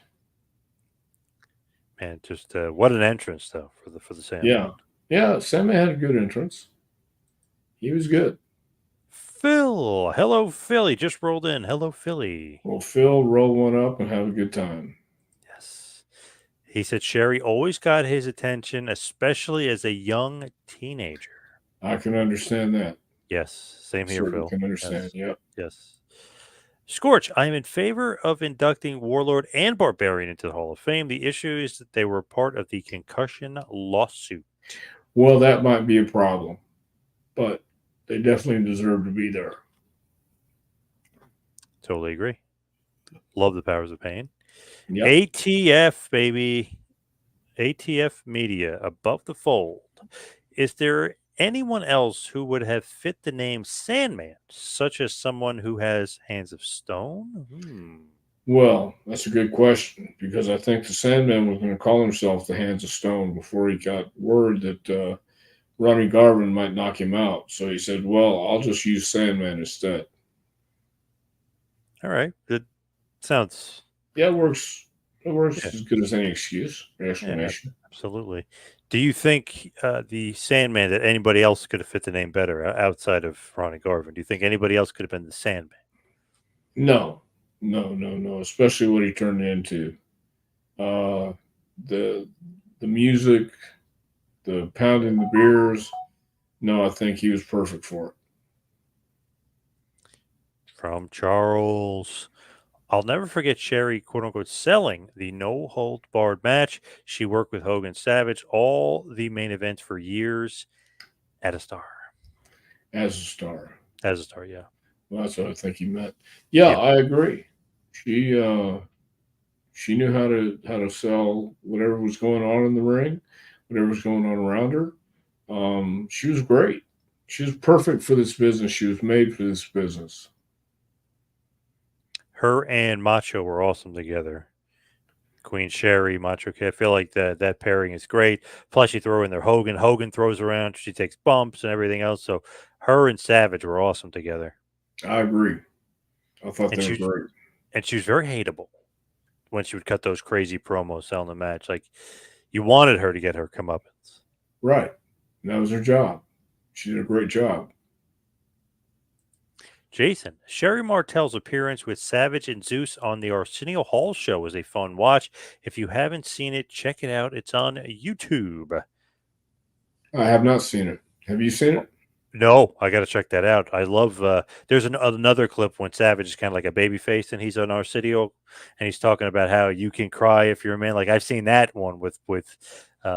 Man, just what an entrance though for the Yeah. Sandman. Yeah, Sammy had a good entrance. He was good. Phil, hello Philly, just rolled in. Hello Philly. Well, Phil, roll one up and have a good time. Yes. He said Sherri always got his attention, especially as a young teenager. I can understand that. Yes, same here, Certainly Phil. can understand. Yes, Yep. yes. Scorch, I am in favor of inducting Warlord and Barbarian into the Hall of Fame. The issue is that they were part of the concussion lawsuit. Well, that might be a problem, but they definitely deserve to be there. Totally agree. Love the powers of pain. Yep. ATF, baby. ATF Media, above the fold. Is there anyone else who would have fit the name Sandman, such as someone who has hands of stone? Well, that's a good question because I think the Sandman was going to call himself the Hands of Stone before he got word that Ronnie Garvin might knock him out. So he said, "Well, I'll just use Sandman instead." All right. That sounds. Yeah, it works. It works Yeah, as good as any excuse or yeah, explanation. absolutely. Do you think the Sandman that anybody else could have fit the name better outside of Ronnie Garvin? Do you think anybody else could have been the Sandman? No, no, no, no. Especially what he turned into. Uh, the the music, the pounding the beers. No, I think he was perfect for it. From Charles. I'll never forget Sherri, quote unquote, selling the no hold barred match. She worked with Hogan Savage, all the main events for years at a star. As a star. As a star, yeah. Well, that's what I think he meant. Yeah, Yep. I agree. She knew how to sell whatever was going on in the ring, whatever was going on around her. She was great. She was perfect for this business. She was made for this business. Her and Macho were awesome together. Queen Sherri, Macho Kid. I feel like that pairing is great. Plus, you throw in there Hogan. Hogan throws around. She takes bumps and everything else. So her and Savage were awesome together. I agree. I thought And they were great. she was very hateable when she would cut those crazy promos selling the match. Like you wanted her to get her comeuppance. Right. And that was her job. She did a great job. Jason, Sherri Martel's appearance with Savage and Zeus on the Arsenio Hall show was a fun watch. If you haven't seen it, check it out. It's on YouTube. I have not seen it. Have you seen it? No, I got to check that out. I love. There's another clip when Savage is kind of like a baby face, and he's on Arsenio, and he's talking about how you can cry if you're a man. Like I've seen that one with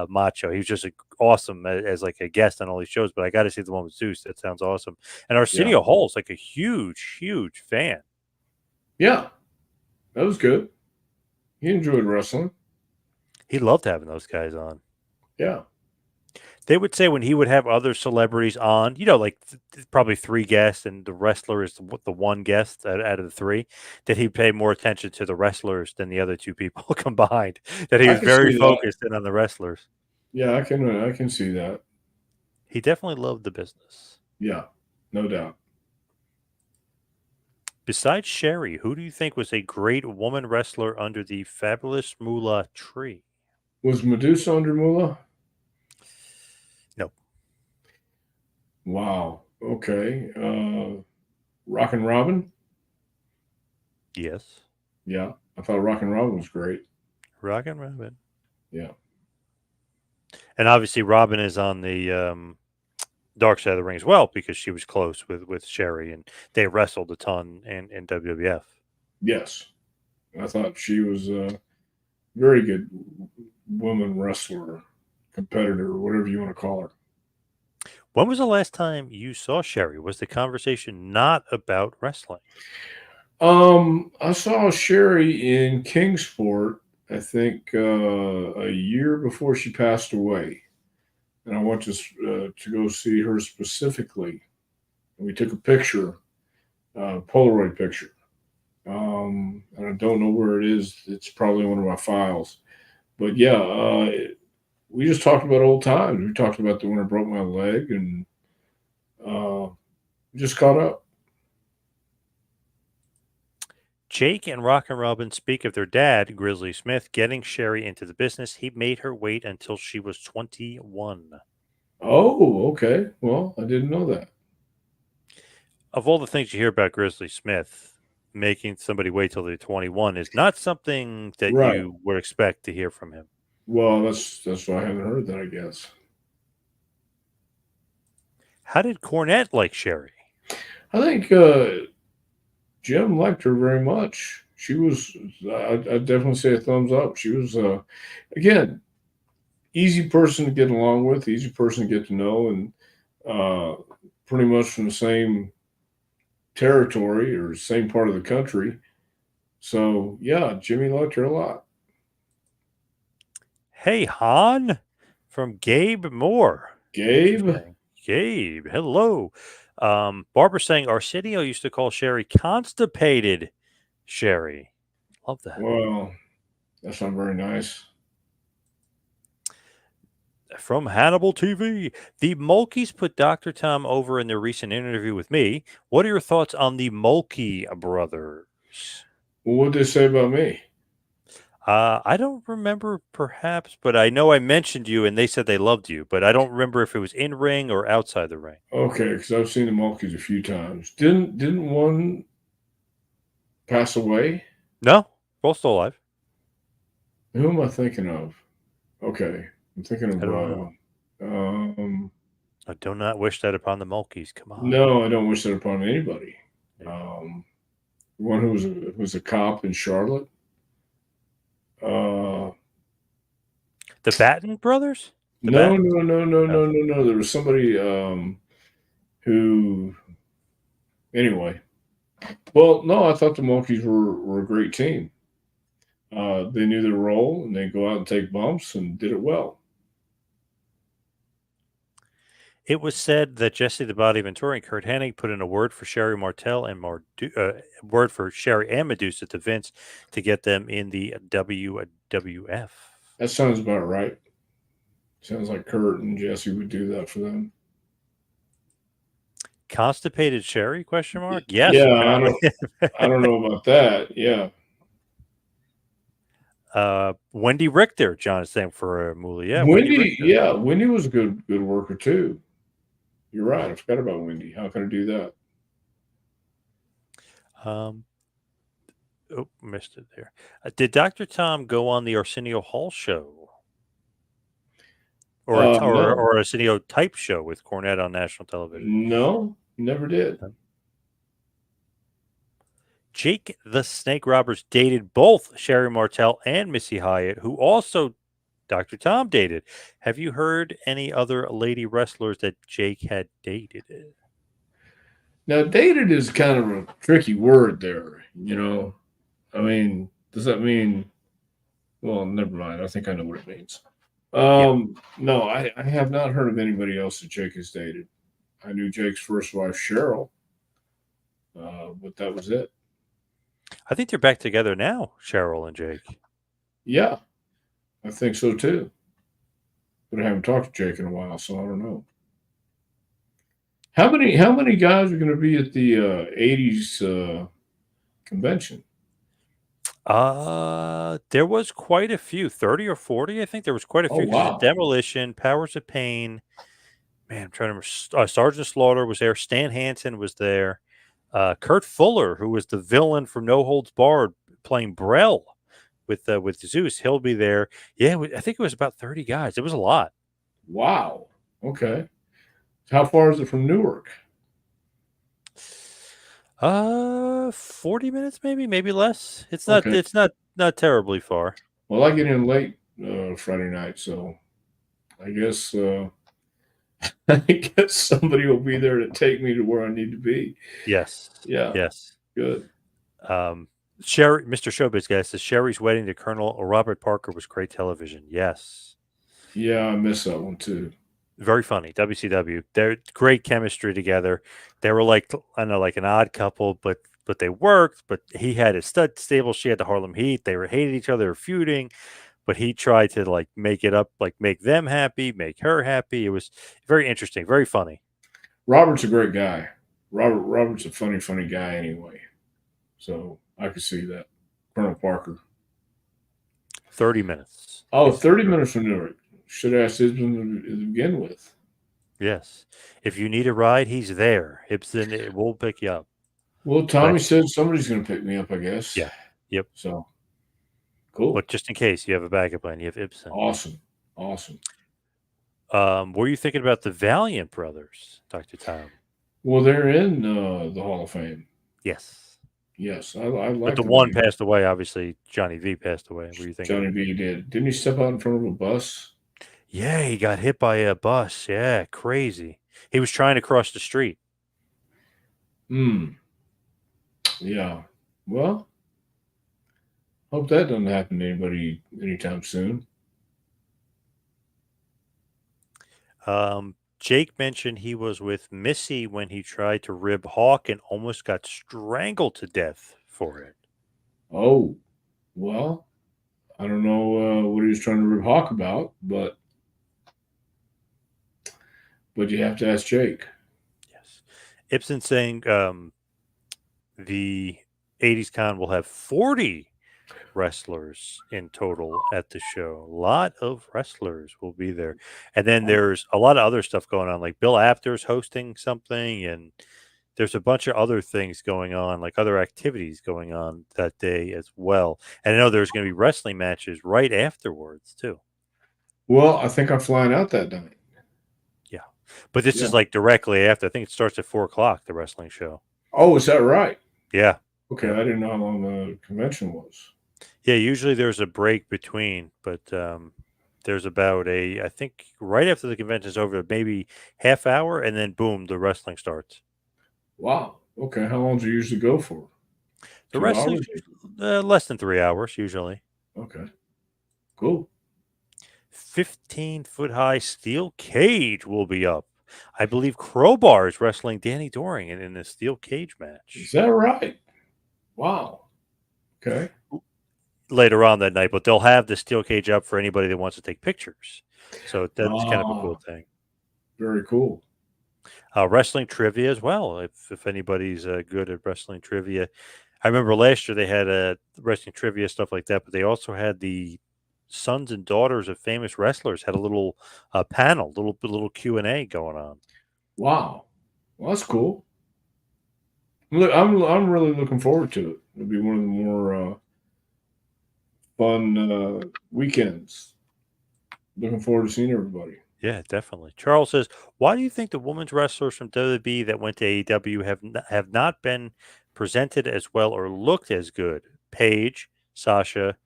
Macho. He was just awesome as like a guest on all these shows. But I got to see the one with Zeus. That sounds awesome. And Yeah. Arsenio Hall's like a huge fan. Yeah. That was good. He enjoyed wrestling. He loved having those guys on. Yeah. They would say when he would have other celebrities on, like probably three guests, and the wrestler is the one guest out of the three, that he'd pay more attention to the wrestlers than the other two people combined. That he I was can very see that. focused in on the wrestlers. Yeah, I can see that. He definitely loved the business. Yeah, no doubt. Besides Sherri, who do you think was a great woman wrestler under the fabulous Moolah tree? Was Medusa under Moolah? No. Wow. Okay. Rockin' Robin? Yes. Yeah. I thought Rockin' Robin was great. Rockin' Robin. Yeah. And obviously Robin is on the Dark Side of the Ring as well, because she was close with Sherri, and they wrestled a ton in WWF. Yes. I thought she was a very good woman wrestler, competitor, whatever you want to call her. When was the last time you saw Sherri? Was the conversation not about wrestling? I saw Sherri in Kingsport, I think, a year before she passed away, and I went to go see her specifically. And we took a picture, Polaroid picture, and I don't know where it is. It's probably one of my files, but yeah, we just talked about old times. We talked about the when I broke my leg, and just caught up. Jake and Rockin' Robin speak of their dad, Grizzly Smith, getting Sherri into the business. He made her wait until she was 21. Oh, okay. Well, I didn't know that. Of all the things you hear about Grizzly Smith, making somebody wait till they're 21 is not something that Right. you would expect to hear from him. Well, that's why I haven't heard that, I guess. How did Cornette like Sherri? I think Jim liked her very much. She was, I'd definitely say a thumbs up. She was, again, easy person to get along with, easy person to get to know, and pretty much from the same territory or same part of the country. So, yeah, Jimmy liked her a lot. Hey, Han, from Gabe Moore. Gabe? Gabe, hello. Barbara saying Arsenio used to call Sherri constipated Sherri. Love that. Well, that's not very nice. From Hannibal TV, the Mulkeys put Dr. Tom over in their recent interview with me. What are your thoughts on the Mulkey brothers? Well, what did they say about me? I don't remember, perhaps, but I know I mentioned you, and they said they loved you, but I don't remember if it was in ring or outside the ring. Okay, because I've seen the Mulkeys a few times. Didn't one pass away? No, both still alive. Who am I thinking of? Okay, I'm thinking of. I don't know. I do not wish that upon the Mulkeys. Come on. No, I don't wish that upon anybody. One who was a cop in Charlotte. The Batten brothers? No. There was somebody who. Anyway, well, no, I thought the Monkeys were a great team. They knew their role, and they go out and take bumps and did it well. It was said that Jesse the Body Ventura and Kurt Hennig put in a word for Sherri Martel and word for Sherri and Medusa to Vince to get them in the WWF. That sounds about right. Sounds like Kurt and Jesse would do that for them. Constipated Sherri? Question mark. Yes. Yeah, I don't know about that. Yeah. Wendy Richter, John is saying for Moolah. Yeah, Wendy was a good worker too. You're right. I forgot about Wendy. How can I do that? Um, oh, missed it there. Did Dr. Tom go on the Arsenio Hall show or No, or Arsenio type show with Cornette on national television? no, never did. No. Jake the Snake Roberts dated both Sherri Martel and Missy Hyatt, who also Dr. Tom dated. Have you heard any other lady wrestlers that Jake had dated? Now, dated is kind of a tricky word there. I mean, does that mean? Well, never mind. I think I know what it means. Yeah, No, I have not heard of anybody else that Jake has dated. I knew Jake's first wife, Cheryl, but that was it. I think they're back together now, Cheryl and Jake. Yeah, I think so too. But I haven't talked to Jake in a while, so I don't know. How many guys are going to be at the '80s convention? There was quite a few, 30 or 40. I think there was quite a Oh few because wow, Demolition, Powers of Pain. Man, I'm trying to remember. Sergeant Slaughter was there. Stan Hansen was there. Kurt Fuller, who was the villain from No Holds Barred, playing Brell with Zeus, he'll be there. Yeah, I think it was about 30 guys. It was a lot. wow. Okay, how far is it from Newark? 40 minutes, maybe less. It's not. Okay, It's not terribly far. well I get in late Friday night, so I guess I guess somebody will be there to take me to where I need to be. Yes, Yeah, yes. good. Um, Sherry, Mr. Showbiz guy says Sherry's wedding to Colonel Robert Parker was great television. Yes, Yeah, I miss that one too. very funny. WCW, they're great chemistry together. They were like I don't know, like an odd couple, but they worked. But he had his stud stable, she had the Harlem Heat. They were hated each other, were feuding. But he tried to like make it up, like make them happy, make her happy. It was very interesting, very funny. Robert's a great guy. Robert's a funny guy anyway. So I could see that. Colonel Parker. 30 minutes. Oh, He said 30 minutes from Newark. Should have asked Isman to begin with. yes. If you need a ride, he's there. Ibsen will pick you up. Well, But Tommy said somebody's going to pick me up, I guess. yeah, yep. So cool. But just in case you have a backup plan, you have Ibsen. Awesome. Awesome. Were you thinking about the Valiant brothers, Dr. Tom? Well, they're in the Hall of Fame. Yes. Yes, I But like the the one Valiant. passed away, obviously. Johnny V passed away. Were you thinking? Johnny B did. Didn't he step out in front of a bus? Yeah, he got hit by a bus. Yeah, crazy. He was trying to cross the street. Hmm. Yeah. Well, hope that doesn't happen to anybody anytime soon. Jake mentioned he was with Missy when he tried to rib Hawk and almost got strangled to death for it. Oh, well, I don't know what he was trying to rip Hawk about, but you have to ask Jake. Yes. Ibsen saying the 80s con will have 40 wrestlers in total at the show. A lot of wrestlers will be there. And then there's a lot of other stuff going on, like Bill Apter's hosting something, and there's a bunch of other things going on, like other activities going on that day as well. And I know there's going to be wrestling matches right afterwards, too. Well, I think I'm flying out that night. Yeah. But this Yeah. is like directly after. I think it starts at 4 o'clock, the wrestling show. Oh, is that right? Yeah. Okay, Yep. I didn't know how long the convention was. Yeah. Usually there's a break between, but there's about I think right after the convention's over, maybe half hour, and then boom, the wrestling starts. Wow. Okay, how long does it usually go for? The 2 hours? wrestling's less than 3 hours usually. Okay, cool. 15-foot high steel cage will be up. I believe Crowbar is wrestling Danny Doring in a steel cage Is match that right? Wow. Okay. later on that night, but they'll have the steel cage up for anybody that wants to take pictures. So that's kind of a cool Ah, thing. very cool. Wrestling trivia as well. If anybody's good at wrestling trivia, I remember last year they had wrestling trivia stuff like that, but they also had the sons and daughters of famous wrestlers had a little panel, little Q&A going on. Wow. Well, that's cool. Look, I'm really looking forward to it. It'll be one of the more fun weekends. Looking forward to seeing everybody. Yeah, definitely. Charles says, "Why do you think the women's wrestlers from WWE that went to AEW have not been presented as well or looked as good? Paige, Sasha,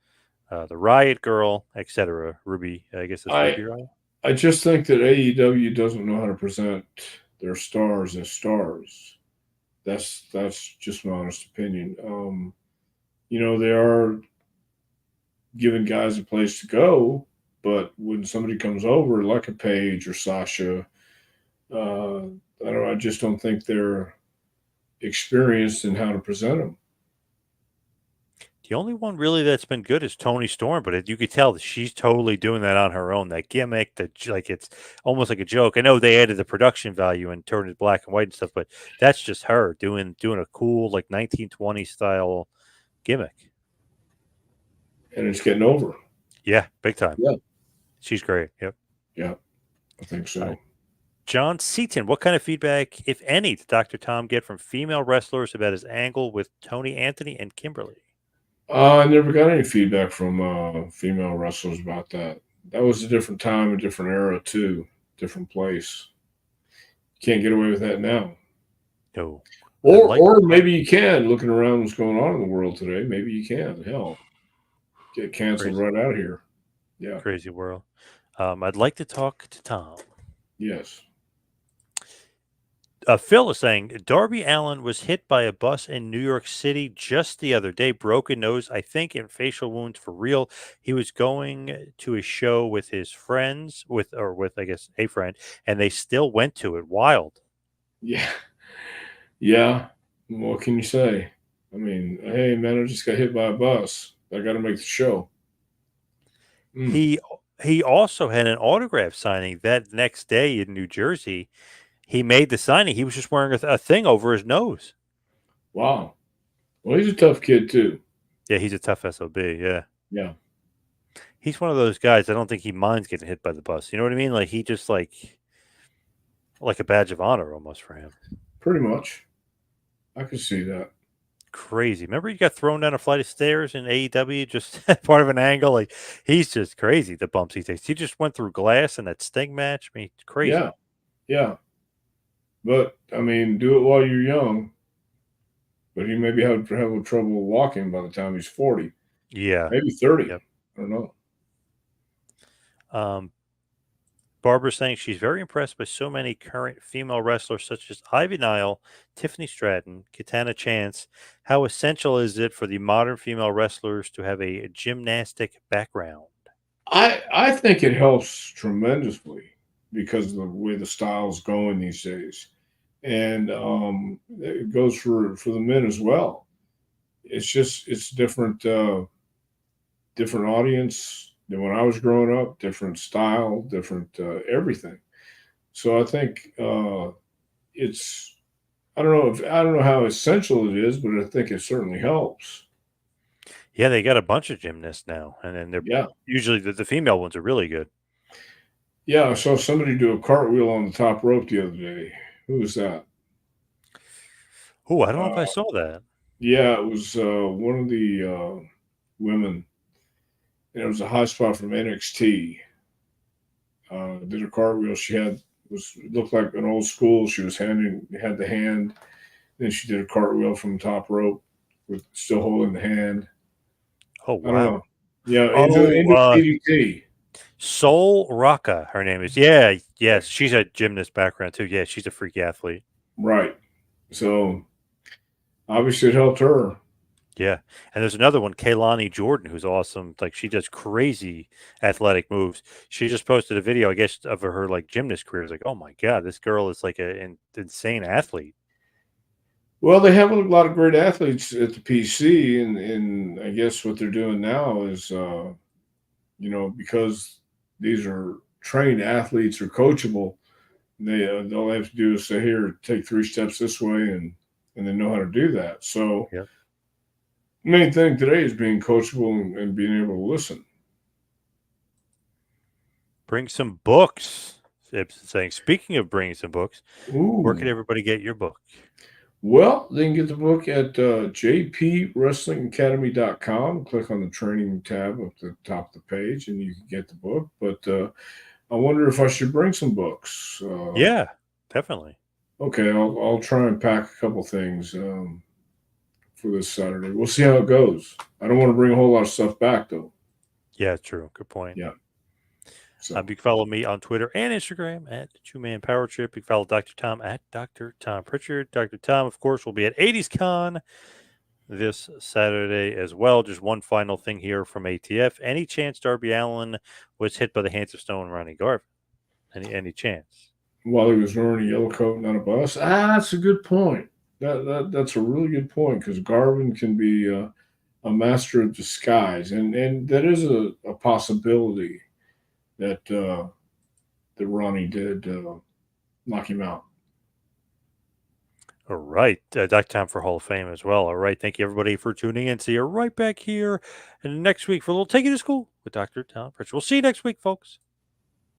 the Riot Girl, etc. Ruby, I guess it's I Ruby Riot. I just think that AEW doesn't know how to present their stars as stars. That's just my honest opinion. They are giving guys a place to go, but when somebody comes over like a Paige or Sasha, I don't. I just don't think they're experienced in how to present them. The only one really that's been good is Tony Storm, but you could tell that she's totally doing that on her own. That gimmick, like it's almost like a joke. I know they added the production value and turned it black and white and stuff, but that's just her doing a cool like 1920 style gimmick. And it's getting over. Yeah, big time. Yeah, She's great. Yep. yeah, I think Uh, so. John Seaton, what kind of feedback, if any, did Dr. Tom get from female wrestlers about his angle with Tony Anthony and Kimberly? I never got any feedback from female wrestlers about that. That was a different time, a different era too, different place. Can't get away with that now. No. I'd Or like to or talk. maybe you can, looking around what's going on in the world today. Maybe you can. Hell, get canceled Crazy, right out here. Yeah. crazy world. I'd like to talk to Tom. Yes. Phil is saying Darby Allen was hit by a bus in New York City just the other day, broken nose, I think, and facial wounds for real. He was going to a show with his friends, with I guess a friend, and they still went to it. Wild. Yeah. Yeah. What can you say? I mean, hey man, I just got hit by a bus. I got to make the show. Mm. He he also had an autograph signing that next day in New Jersey. He made the signing. He was just wearing a thing over his nose. Wow. Well, he's a tough kid too. Yeah, he's a tough SOB. Yeah. Yeah. He's one of those guys. I don't think he minds getting hit by the bus. You know what I mean? Like he just like a badge of honor almost for him. Pretty much. I can see that. Crazy. Remember he got thrown down a flight of stairs in AEW just part of an angle? Like he's just crazy, the bumps he takes. He just went through glass in that Sting match. I mean, it's crazy. Yeah. Yeah. But I mean, do it while you're young. But he maybe have trouble walking by the time he's 40, Yeah. maybe 30. Yep. I don't know. Um, Barbara's saying she's very impressed by so many current female wrestlers such as Ivy Nile, Tiffany Stratton, Katana Chance. How essential is it for the modern female wrestlers to have a gymnastic background? I think it helps tremendously because of the way the style's going these days, and it goes for the men as well. It's different different audience than when I was growing up, different style, different everything. So I think it's I don't know how essential it is, but I think it certainly helps. Yeah, they got a bunch of gymnasts now, and then they're Yeah. usually the female ones are really good. Yeah, I saw somebody do a cartwheel on the top rope the other day. Who was that? Oh, I don't know if I Uh, saw that. yeah, it was one of the women, and it was a high spot from NXT. Did a cartwheel. She had was looked like an old school. She was had the hand. Then she did a cartwheel from the top rope with still holding the hand. Oh I don't know. wow. Yeah, Oh, into DDT. Soul Rocca, her name is. Yeah, yes, she's a gymnast background too. Yeah, she's a freak athlete. Right. So obviously it helped her. Yeah, and there's another one, Kaylani Jordan, who's awesome. Like she does crazy athletic moves. She just posted a video, I guess, of her like gymnast career. It's like, oh my god, this girl is like an insane athlete. Well, they have a lot of great athletes at the PC, and I guess what they're doing now is, because these are trained athletes or coachable, all they have to do is say, "Here, take 3 steps this way," and they know how to do that. So, Yep. the main thing today is being coachable and being able to listen. Bring some books. Ibsen saying, speaking of bringing some books, where can Ooh. everybody get your book? Well, they can get the book at jpwrestlingacademy.com. Click on the training tab up the top of the page, and you can get the book. But I wonder if I should bring some books. Yeah, definitely. Okay, I'll try and pack a couple things for this Saturday. We'll see how it goes. I don't want to bring a whole lot of stuff back, though. Yeah, true. Good point. Yeah. So, You can follow me on Twitter and Instagram at the Two Man Power Trip. You can follow Dr. Tom at Dr. Tom Prichard. Dr. Tom, of course, will be at 80s Con this Saturday as well. Just one final thing here from ATF. Any chance Darby Allin was hit by the hands of Stone Ronnie Garvin? Any chance? while he was wearing a yellow coat and on a bus, that's a good point. That's a really good point because Garvin can be a master of disguise, and that is a possibility that that Ronnie did knock him out. All right. Dr. Tom for Hall of Fame as well. All right. Thank you, everybody, for tuning in. See you right back here and next week for a little Take You to School with Dr. Tom Prichard. We'll see you next week, folks.